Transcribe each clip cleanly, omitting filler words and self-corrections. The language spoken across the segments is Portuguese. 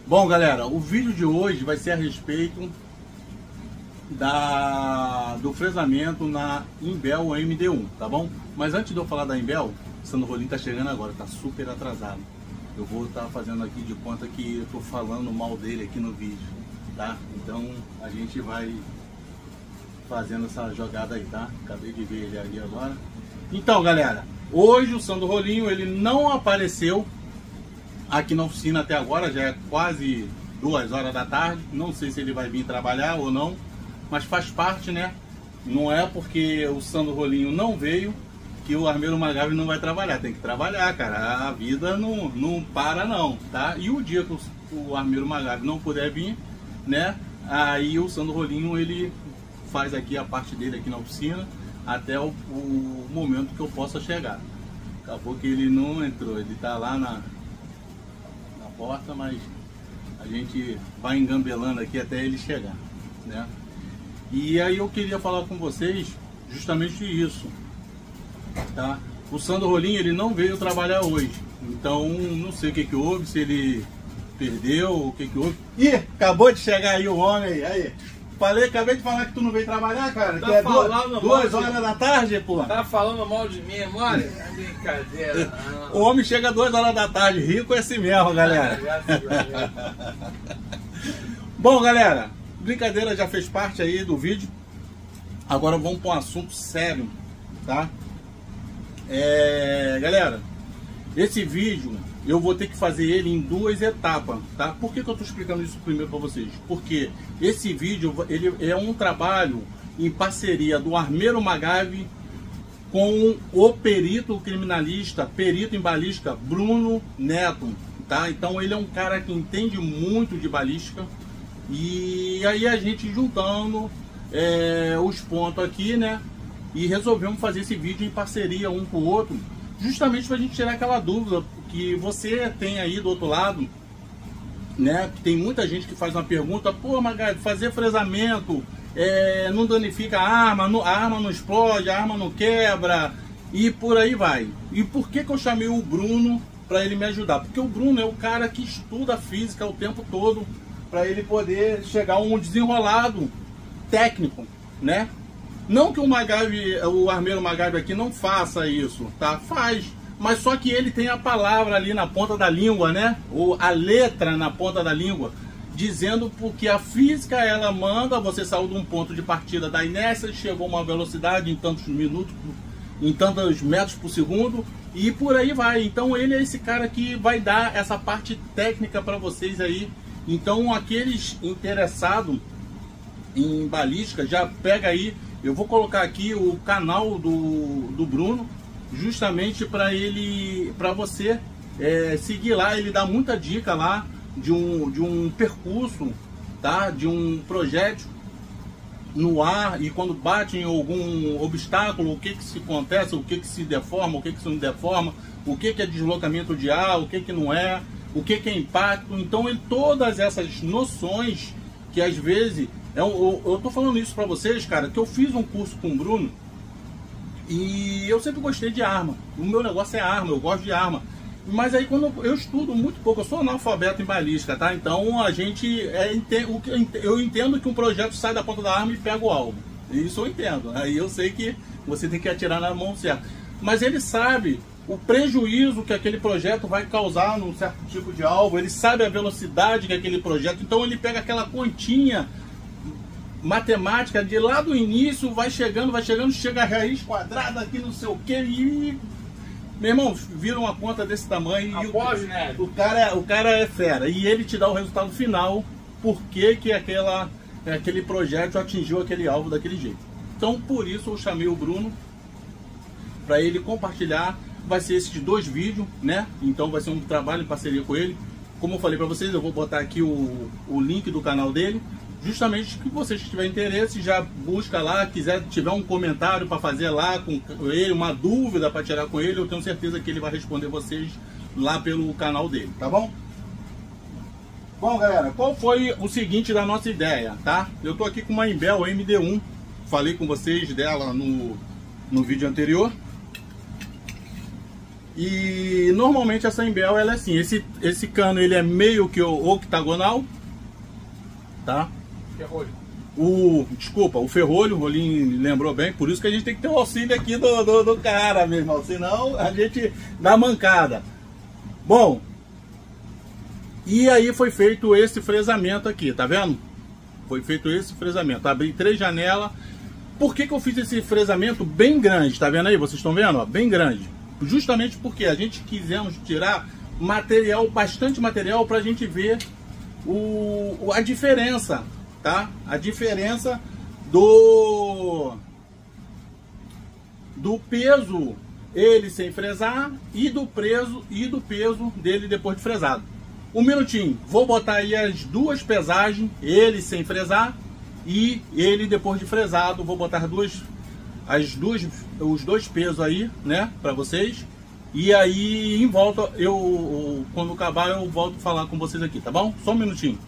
Bom, galera, o vídeo de hoje vai ser a respeito do fresamento na Imbel MD1, tá bom? Mas antes de eu falar da Imbel, o Sandro Rolim tá chegando agora, tá super atrasado. Eu vou estar fazendo aqui de conta que eu tô falando mal dele aqui no vídeo, tá? Então a gente vai fazendo essa jogada aí, tá? Acabei de ver ele ali agora. Então, galera, hoje o Sandro Rolinho, ele não apareceu aqui na oficina até agora, já é quase 2 horas da tarde. Não sei se ele vai vir trabalhar ou não, mas faz parte, né? Não é porque o Sandro Rolinho não veio que o Armeiro Magave não vai trabalhar. Tem que trabalhar, cara. A vida não para não, tá? E o dia que o Armeiro Magave não puder vir, né? Aí o Sandro Rolinho, ele faz aqui a parte dele aqui na oficina até o momento que eu possa chegar. Acabou que ele não entrou, ele tá lá na porta, mas a gente vai engambelando aqui até ele chegar, né? E aí eu queria falar com vocês justamente isso, tá? O Sandro Rolinho, ele não veio trabalhar hoje, então não sei o que houve, se ele perdeu, o que houve. Ih, acabou de chegar aí o homem aí. Acabei de falar que tu não veio trabalhar, cara. Tá que é falando 2 horas da tarde, pô. Tá falando mal de mim, mano? É brincadeira. O homem chega 2 horas da tarde, rico é assim mesmo, galera. Bom, galera, brincadeira já fez parte aí do vídeo. Agora vamos para um assunto sério, tá? Galera, esse vídeo eu vou ter que fazer ele em 2 etapas, tá? Por que eu tô explicando isso primeiro para vocês? Porque esse vídeo, ele é um trabalho em parceria do Armeiro Magave com o perito criminalista, perito em balística, Bruno Neto, tá? Então ele é um cara que entende muito de balística. E aí a gente juntando os pontos aqui, né? E resolvemos fazer esse vídeo em parceria um com o outro, justamente para a gente tirar aquela dúvida que você tem aí do outro lado, né? Tem muita gente que faz uma pergunta: pô, Magave, fazer fresamento não danifica a arma não explode, a arma não quebra e por aí vai. E por que eu chamei o Bruno para ele me ajudar? Porque o Bruno é o cara que estuda física o tempo todo, para ele poder chegar a um desenrolado técnico, né? Não que o Armeiro Magave aqui não faça isso, tá? Faz, mas só que ele tem a palavra ali na ponta da língua, né? Ou a letra na ponta da língua, dizendo porque a física, ela manda, você saiu de um ponto de partida da inércia, chegou a uma velocidade em tantos minutos, em tantos metros por segundo, e por aí vai. Então ele é esse cara que vai dar essa parte técnica para vocês aí. Então aqueles interessados em balística, já pega aí. Eu vou colocar aqui o canal do Bruno, justamente para você seguir lá. Ele dá muita dica lá de um percurso, tá? De um projétil no ar, e quando bate em algum obstáculo, o que se acontece, o que se deforma, o que se não deforma, o que é deslocamento de ar, o que não é, o que é impacto. Então todas essas noções que às vezes... Eu tô falando isso pra vocês, cara, que eu fiz um curso com o Bruno e eu sempre gostei de arma. O meu negócio é arma, eu gosto de arma. Mas aí quando eu estudo muito pouco, eu sou analfabeto em balística, tá? Então a gente eu entendo que um projeto sai da ponta da arma e pega o alvo. Isso eu entendo. Aí eu sei que você tem que atirar na mão certa. Mas ele sabe o prejuízo que aquele projeto vai causar num certo tipo de alvo, ele sabe a velocidade que aquele projeto, então ele pega aquela continha matemática de lá do início, vai chegando, chega a raiz quadrada aqui, não sei o que, e meu irmão, vira uma conta desse tamanho. Após, né? O cara é fera, e ele te dá o resultado final, porque que aquele projeto atingiu aquele alvo daquele jeito. Então por isso eu chamei o Bruno para ele compartilhar. Vai ser esses 2 vídeos, né? Então vai ser um trabalho em parceria com ele. Como eu falei para vocês, eu vou botar aqui o link do canal dele, justamente que vocês que tiverem interesse, já busca lá, tiver um comentário para fazer lá com ele, uma dúvida para tirar com ele, eu tenho certeza que ele vai responder vocês lá pelo canal dele, tá bom? Bom, galera, qual foi o seguinte da nossa ideia, tá? Eu tô aqui com uma Imbel MD1, falei com vocês dela no vídeo anterior. E normalmente essa Imbel ela é assim, esse cano ele é meio que octagonal, tá? Ferrolho. Desculpa, o ferrolho, o Rolinho lembrou bem, por isso que a gente tem que ter o auxílio aqui do cara, meu irmão, senão a gente dá mancada. Bom, e aí foi feito esse fresamento aqui, tá vendo? Foi feito esse fresamento, abri 3 janelas. Por que eu fiz esse fresamento bem grande, tá vendo aí? Vocês estão vendo, ó, bem grande. Justamente porque a gente quisemos tirar material, bastante material, pra gente ver a diferença, tá? A diferença do peso ele sem fresar e do peso dele depois de fresado. Um minutinho, vou botar aí as duas pesagens, ele sem fresar e ele depois de fresado. Vou botar os dois pesos aí, né, para vocês. E aí em volta, quando acabar eu volto a falar com vocês aqui, tá bom? Só um minutinho.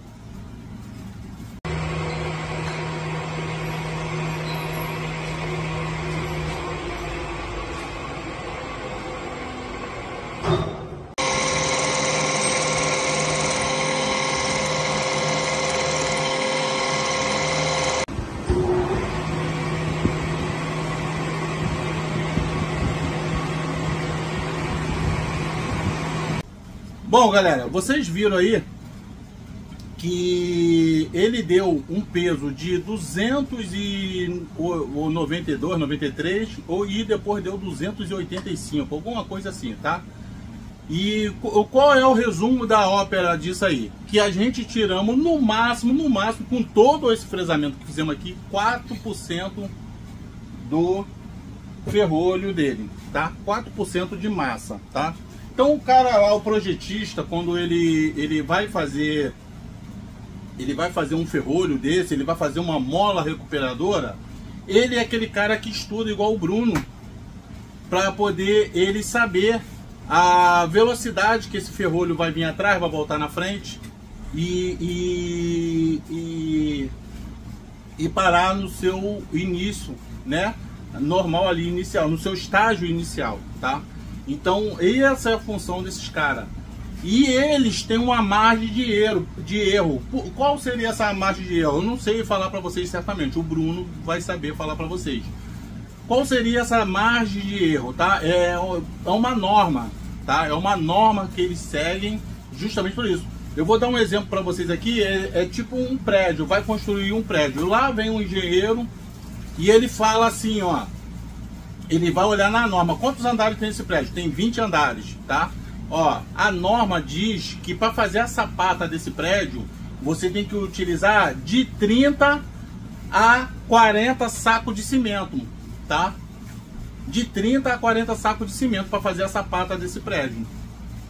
Bom, galera, vocês viram aí que ele deu um peso de 292, 93 e depois deu 285, alguma coisa assim, tá? E qual é o resumo da ópera disso aí? Que a gente tiramos no máximo, com todo esse fresamento que fizemos aqui, 4% do ferrolho dele, tá? 4% de massa, tá? Então o cara lá, o projetista, quando ele vai fazer um ferrolho desse, ele vai fazer uma mola recuperadora, ele é aquele cara que estuda igual o Bruno, para poder ele saber a velocidade que esse ferrolho vai vir atrás, vai voltar na frente e parar no seu início, né? Normal ali, inicial, no seu estágio inicial, tá? Então, essa é a função desses caras. E eles têm uma margem de erro. Qual seria essa margem de erro? Eu não sei falar para vocês certamente. O Bruno vai saber falar para vocês. Qual seria essa margem de erro, tá? É uma norma, tá? É uma norma que eles seguem justamente por isso. Eu vou dar um exemplo para vocês aqui. É tipo um prédio. Vai construir um prédio. Lá vem um engenheiro e ele fala assim, ó. Ele vai olhar na norma. Quantos andares tem esse prédio? Tem 20 andares, tá? Ó, a norma diz que para fazer a sapata desse prédio, você tem que utilizar de 30 a 40 sacos de cimento, tá? De 30 a 40 sacos de cimento para fazer a sapata desse prédio.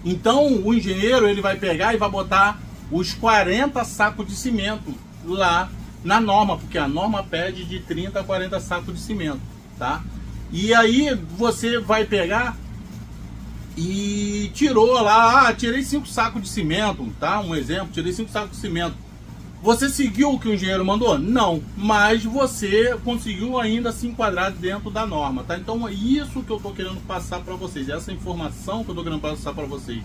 Então, o engenheiro, ele vai pegar e vai botar os 40 sacos de cimento lá na norma, porque a norma pede de 30 a 40 sacos de cimento, tá? E aí você vai pegar e tirou lá, tirei 5 sacos de cimento, tá? Um exemplo, tirei 5 sacos de cimento. Você seguiu o que o engenheiro mandou? Não, mas você conseguiu ainda se enquadrar dentro da norma, tá? Então é isso que eu tô querendo passar para vocês, essa informação que eu tô querendo passar para vocês.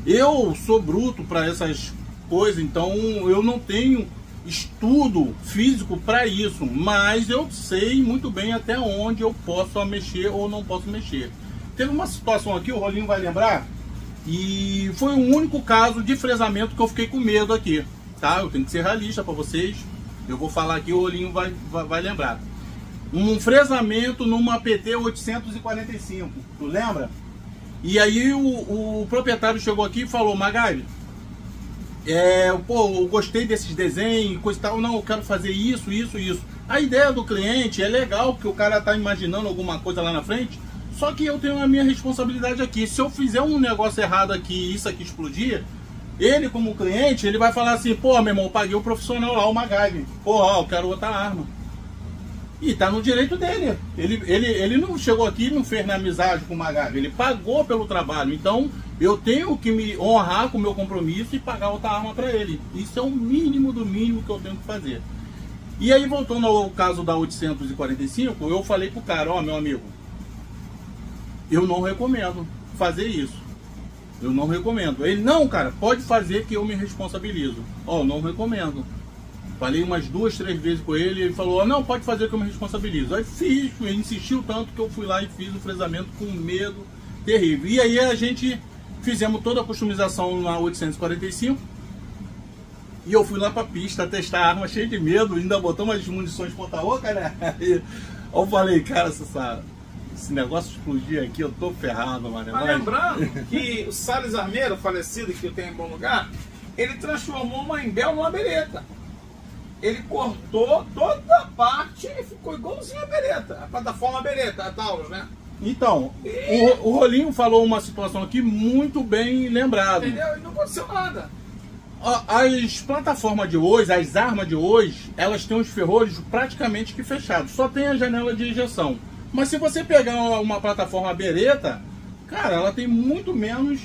Eu sou bruto para essas coisas, então eu não tenho estudo físico para isso, mas eu sei muito bem até onde eu posso mexer ou não posso mexer. Teve uma situação aqui, o Rolinho vai lembrar, e foi o único caso de fresamento que eu fiquei com medo aqui, tá? Eu tenho que ser realista para vocês. Eu vou falar aqui, o Rolinho vai lembrar. Um fresamento numa PT 845, tu lembra? E aí o proprietário chegou aqui e falou: Magali, eu gostei desses desenhos, coisa e tal, não, eu quero fazer isso. A ideia do cliente é legal, porque o cara tá imaginando alguma coisa lá na frente, só que eu tenho a minha responsabilidade aqui. Se eu fizer um negócio errado aqui e isso aqui explodir, ele como cliente, ele vai falar assim: pô, meu irmão, eu paguei o profissional lá, o MacGyver, porra, eu quero outra arma. E tá no direito dele. Ele não chegou aqui e não fez na amizade com o MacGyver, ele pagou pelo trabalho. Então eu tenho que me honrar com o meu compromisso e pagar outra arma para ele. Isso é o mínimo do mínimo que eu tenho que fazer. E aí, voltando ao caso da 845, eu falei pro cara: ó, meu amigo, eu não recomendo, fazer isso. Eu não recomendo. Ele, não, cara, pode fazer que eu me responsabilizo. Ó, não recomendo. Falei umas 2, 3 vezes com ele, ele falou, não, pode fazer que eu me responsabilizo. Aí fiz, ele insistiu tanto que eu fui lá e fiz o fresamento com medo terrível. E aí a gente fizemos toda a customização na 845. E eu fui lá pra pista testar a arma cheio de medo, ainda botamos as munições ponta-oca, né? Aí eu falei, cara, esse negócio explodir aqui, eu tô ferrado, mano. Mas lembrando que o Salles Armeiro, falecido, que eu tenho em bom lugar, ele transformou uma Embel numa bereta. Ele cortou toda a parte e ficou igualzinho a bereta, a plataforma bereta, a Taurus, né? Então, o Rolinho falou uma situação aqui muito bem lembrado. Entendeu? E não aconteceu nada. As plataformas de hoje, as armas de hoje, elas têm os ferrolhos praticamente que fechados. Só tem a janela de injeção. Mas se você pegar uma plataforma bereta, cara, ela tem muito menos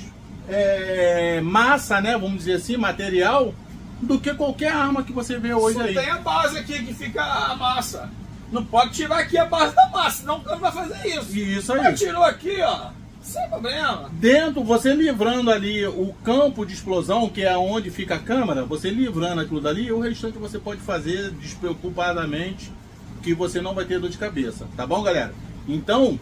massa, né? Vamos dizer assim, material, do que qualquer arma que você vê hoje. Só aí tem a base aqui que fica a massa. Não pode tirar aqui a base da massa, senão o cara vai fazer isso. Isso aí. Mas tirou aqui, ó, sem problema. Dentro, você livrando ali o campo de explosão, que é onde fica a câmera, você livrando aquilo dali, e o restante você pode fazer despreocupadamente, que você não vai ter dor de cabeça. Tá bom, galera? Então,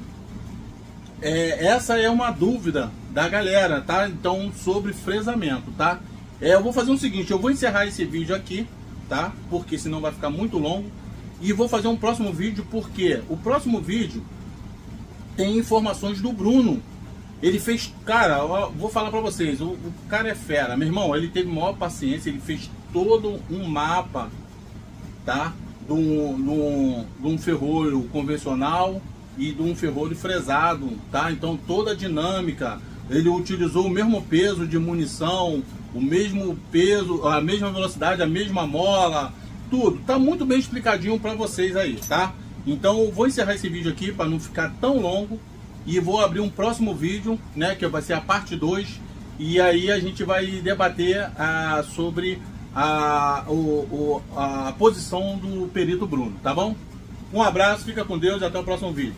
essa é uma dúvida da galera, tá? Então, sobre fresamento, tá? Eu vou fazer o seguinte, eu vou encerrar esse vídeo aqui, tá? Porque senão vai ficar muito longo. E vou fazer um próximo vídeo, porque o próximo vídeo tem informações do Bruno. Ele fez, cara, vou falar pra vocês, o cara é fera, meu irmão, ele teve maior paciência, ele fez todo um mapa, tá? De um ferrolho convencional e de um ferrolho fresado, tá? Então toda a dinâmica, ele utilizou o mesmo peso de munição, o mesmo peso, a mesma velocidade, a mesma mola, tudo. Tá muito bem explicadinho para vocês aí, tá? Então eu vou encerrar esse vídeo aqui para não ficar tão longo e vou abrir um próximo vídeo, né, que vai ser a parte 2, e aí a gente vai debater sobre a posição do perito Bruno, tá bom? Um abraço, fica com Deus e até o próximo vídeo.